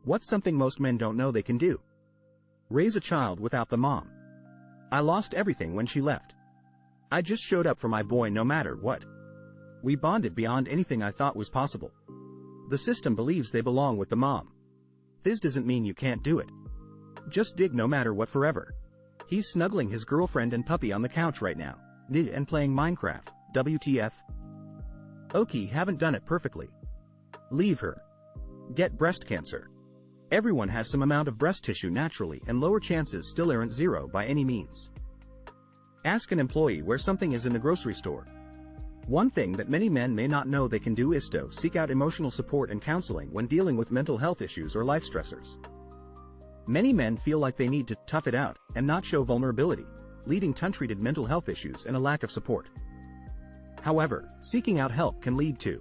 What's something most men don't know they can do? Raise a child without the mom. I lost everything when she left. I just showed up for my boy no matter what. We bonded beyond anything I thought was possible. The system believes they belong with the mom. This doesn't mean you can't do it. Just dig no matter what forever. He's snuggling his girlfriend and puppy on the couch right now, and playing Minecraft, WTF. Okay, haven't done it perfectly. Leave her. Get breast cancer. Everyone has some amount of breast tissue naturally, and lower chances still aren't zero by any means. Ask an employee where something is in the grocery store. One thing that many men may not know they can do is to seek out emotional support and counseling when dealing with mental health issues or life stressors. Many men feel like they need to tough it out and not show vulnerability, leading to untreated mental health issues and a lack of support. However, seeking out help can lead to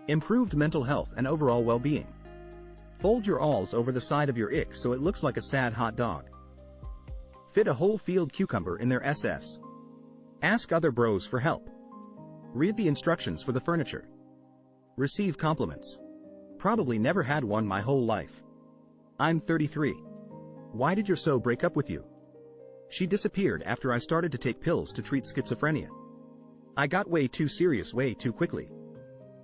improved mental health and overall well-being. Fold your alls over the side of your ick so it looks like a sad hot dog. Fit a whole field cucumber in their SS. Ask other bros for help. Read the instructions for the furniture. Receive compliments. Probably never had one my whole life. I'm 33. Why did your so break up with you? She disappeared after I started to take pills to treat schizophrenia. I got way too serious way too quickly.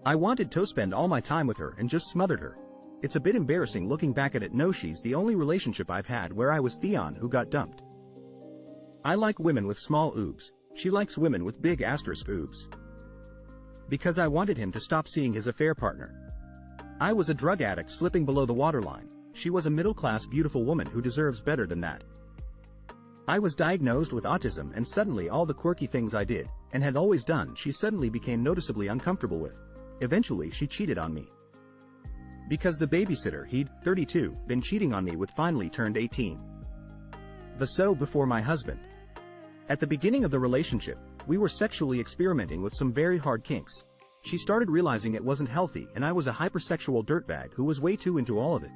I wanted to spend all my time with her and just smothered her. It's a bit embarrassing looking back at it. No, she's the only relationship I've had where I was Theon who got dumped. I like women with small oobs. She likes women with big asterisk oobs. Because I wanted him to stop seeing his affair partner. I was a drug addict slipping below the waterline. She was a middle-class beautiful woman who deserves better than that. I was diagnosed with autism, and suddenly all the quirky things I did, and had always done, she suddenly became noticeably uncomfortable with. Eventually she cheated on me. Because the babysitter he'd, 32, been cheating on me with finally turned 18. The so before my husband. At the beginning of the relationship, we were sexually experimenting with some very hard kinks. She started realizing it wasn't healthy, and I was a hypersexual dirtbag who was way too into all of it.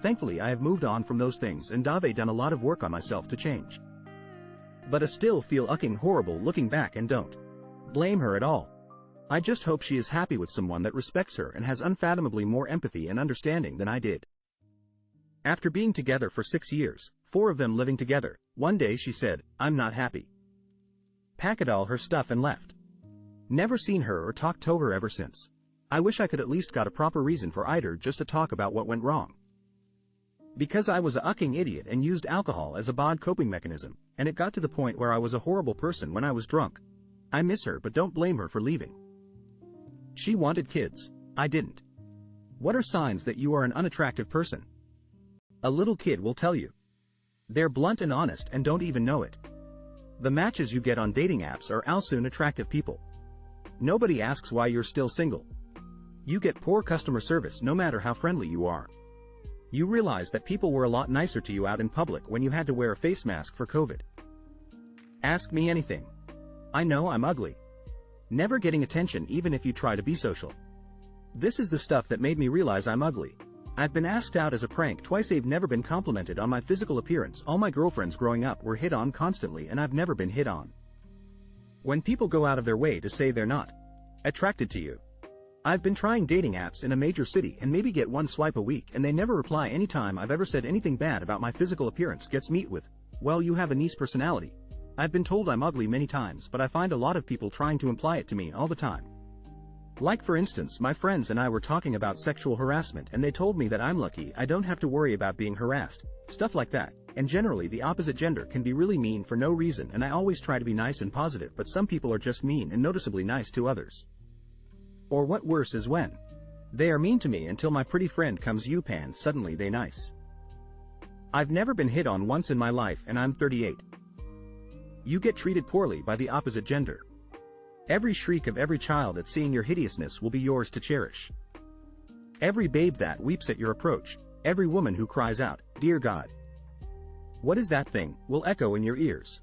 Thankfully I have moved on from those things and I've done a lot of work on myself to change. But I still feel fucking horrible looking back and don't blame her at all. I just hope she is happy with someone that respects her and has unfathomably more empathy and understanding than I did. After being together for 6 years, 4 of them living together, one day she said, "I'm not happy." Packed all her stuff and left. Never seen her or talked to her ever since. I wish I could at least got a proper reason for either just to talk about what went wrong. Because I was a fucking idiot and used alcohol as a bad coping mechanism, and it got to the point where I was a horrible person when I was drunk. I miss her but don't blame her for leaving. She wanted kids. I didn't. What are signs that you are an unattractive person? A little kid will tell you. They're blunt and honest and don't even know it. The matches you get on dating apps are also attractive people. Nobody asks why you're still single. You get poor customer service no matter how friendly you are. You realize that people were a lot nicer to you out in public when you had to wear a face mask for COVID. Ask me anything. I know I'm ugly. Never getting attention even if you try to be social. This is the stuff that made me realize I'm ugly. I've been asked out as a prank twice. I've never been complimented on my physical appearance. All my girlfriends growing up were hit on constantly and I've never been hit on. When people go out of their way to say they're not attracted to you. I've been trying dating apps in a major city and maybe get 1 swipe a week and they never reply. Anytime I've ever said anything bad about my physical appearance gets met with, "Well, you have a nice personality." I've been told I'm ugly many times, but I find a lot of people trying to imply it to me all the time. Like for instance, my friends and I were talking about sexual harassment and they told me that I'm lucky I don't have to worry about being harassed, stuff like that, and generally the opposite gender can be really mean for no reason and I always try to be nice and positive, but some people are just mean and noticeably nice to others. Or what worse is when they are mean to me until my pretty friend comes U-Pan suddenly they nice. I've never been hit on once in my life and I'm 38. You get treated poorly by the opposite gender. Every shriek of every child at seeing your hideousness will be yours to cherish. Every babe that weeps at your approach, every woman who cries out, "Dear God, what is that thing?" will echo in your ears.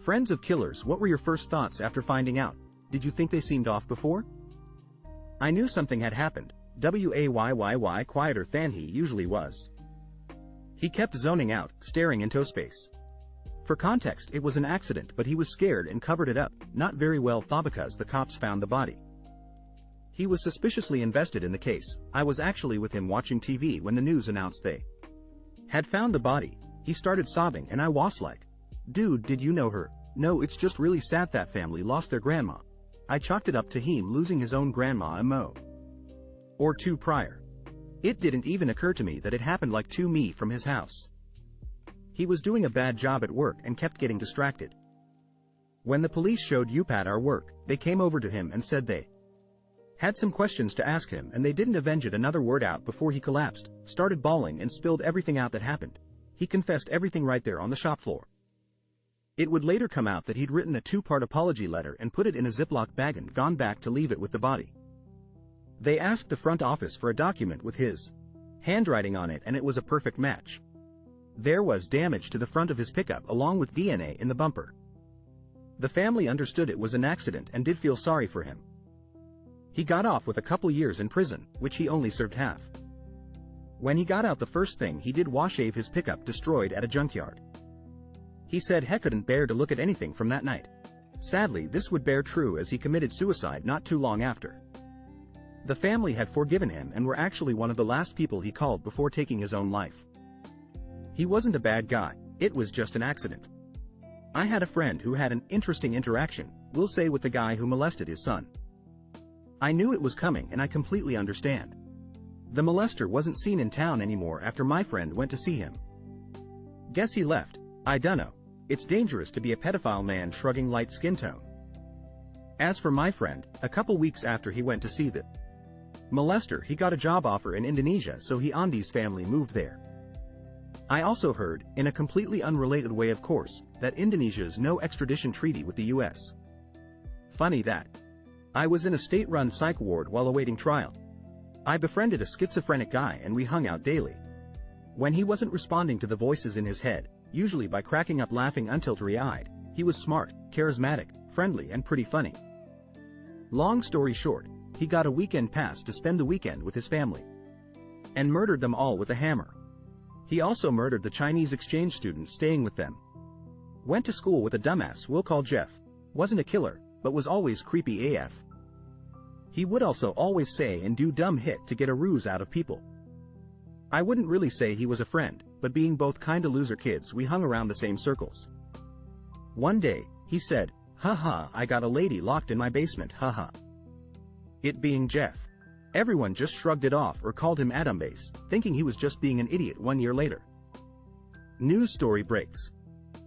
Friends of killers, what were your first thoughts after finding out? Did you think they seemed off before? I knew something had happened, quieter than he usually was. He kept zoning out, staring into space. For context, it was an accident, but he was scared and covered it up, not very well thought because the cops found the body. He was suspiciously invested in the case. I was actually with him watching TV when the news announced they had found the body. He started sobbing and I was like, "Dude, did you know her?" "No, it's just really sad that family lost their grandma." I chalked it up to him losing his own grandma a mo or two prior. It didn't even occur to me that it happened like 2 me from his house. He was doing a bad job at work and kept getting distracted. When the police showed up at our work, they came over to him and said they had some questions to ask him, and they didn't avenge it another word out before he collapsed, started bawling and spilled everything out that happened. He confessed everything right there on the shop floor. It would later come out that he'd written a 2-part apology letter and put it in a Ziploc bag and gone back to leave it with the body. They asked the front office for a document with his handwriting on it, and it was a perfect match. There was damage to the front of his pickup along with DNA in the bumper. The family understood it was an accident and did feel sorry for him. He got off with a couple years in prison, which he only served half. When he got out, the first thing he did was shave his pickup destroyed at a junkyard. He said he couldn't bear to look at anything from that night. Sadly, this would bear true as he committed suicide not too long after. The family had forgiven him and were actually one of the last people he called before taking his own life. He wasn't a bad guy, it was just an accident. I had a friend who had an interesting interaction, we'll say, with the guy who molested his son. I knew it was coming and I completely understand. The molester wasn't seen in town anymore after my friend went to see him. Guess he left. I dunno. It's dangerous to be a pedophile, man shrugging, light skin tone. As for my friend, a couple weeks after he went to see the molester, he got a job offer in Indonesia, so he and his family moved there. I also heard, in a completely unrelated way of course, that Indonesia's no extradition treaty with the US. Funny that. I was in a state-run psych ward while awaiting trial. I befriended a schizophrenic guy and we hung out daily. When he wasn't responding to the voices in his head, usually by cracking up laughing until teary-eyed, he was smart, charismatic, friendly and pretty funny. Long story short, he got a weekend pass to spend the weekend with his family. And murdered them all with a hammer. He also murdered the Chinese exchange student staying with them. Went to school with a dumbass we'll call Jeff. Wasn't a killer, but was always creepy AF. He would also always say and do dumb hit to get a ruse out of people. I wouldn't really say he was a friend, but being both kinda loser kids, we hung around the same circles. One day, he said, "Haha, I got a lady locked in my basement, haha." It being Jeff. Everyone just shrugged it off or called him Adambase, thinking he was just being an idiot. 1 year later. News story breaks.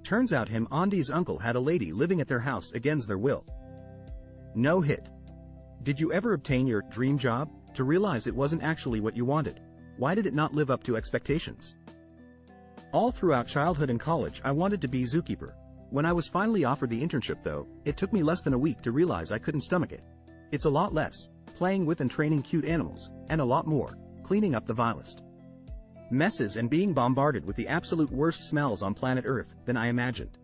Turns out him and his uncle had a lady living at their house against their will. No hit. Did you ever obtain your dream job, to realize it wasn't actually what you wanted? Why did it not live up to expectations? All throughout childhood and college I wanted to be zookeeper. When I was finally offered the internship though, it took me less than a week to realize I couldn't stomach it. It's a lot less, playing with and training cute animals, and a lot more, cleaning up the vilest messes and being bombarded with the absolute worst smells on planet Earth than I imagined.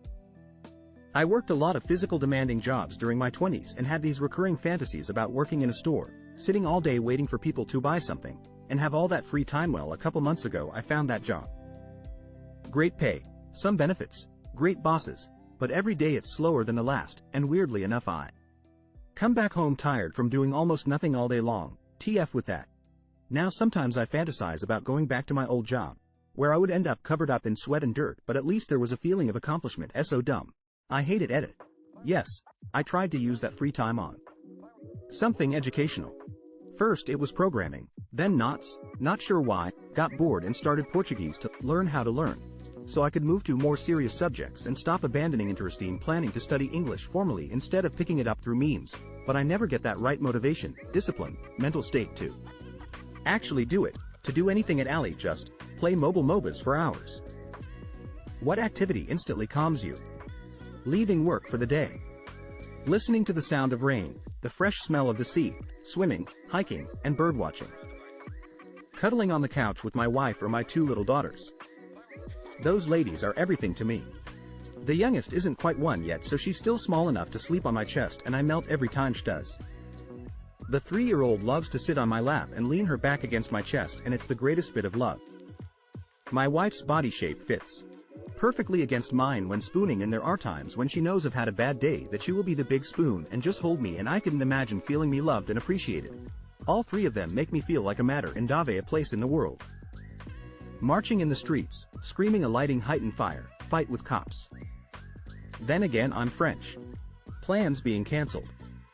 I worked a lot of physical demanding jobs during my 20s and had these recurring fantasies about working in a store, sitting all day waiting for people to buy something, and have all that free time. Well, a couple months ago I found that job. Great pay, some benefits, great bosses, but every day it's slower than the last, and weirdly enough I come back home tired from doing almost nothing all day long. TF with that. Now sometimes I fantasize about going back to my old job, where I would end up covered up in sweat and dirt, but at least there was a feeling of accomplishment. So dumb. I hated edit. Yes, I tried to use that free time on something educational. First it was programming, then knots, not sure why, got bored and started Portuguese to learn how to learn, so I could move to more serious subjects and stop abandoning interest in planning to study English formally instead of picking it up through memes, but I never get that right motivation, discipline, mental state to actually do it, to do anything at alley, just play mobile MOBAs for hours. What activity instantly calms you? Leaving work for the day. Listening to the sound of rain, the fresh smell of the sea, swimming, hiking, and birdwatching. Cuddling on the couch with my wife or my 2 little daughters. Those ladies are everything to me. The youngest isn't quite 1 yet, so she's still small enough to sleep on my chest, and I melt every time she does. The 3-year-old loves to sit on my lap and lean her back against my chest, and it's the greatest bit of love. My wife's body shape fits perfectly against mine when spooning, and there are times when she knows I've had a bad day that she will be the big spoon and just hold me, and I couldn't imagine feeling me loved and appreciated. All three of them make me feel like a matter in Dave, a place in the world. Marching in the streets, screaming a lighting heightened fire, fight with cops. Then again I'm French. Plans being cancelled.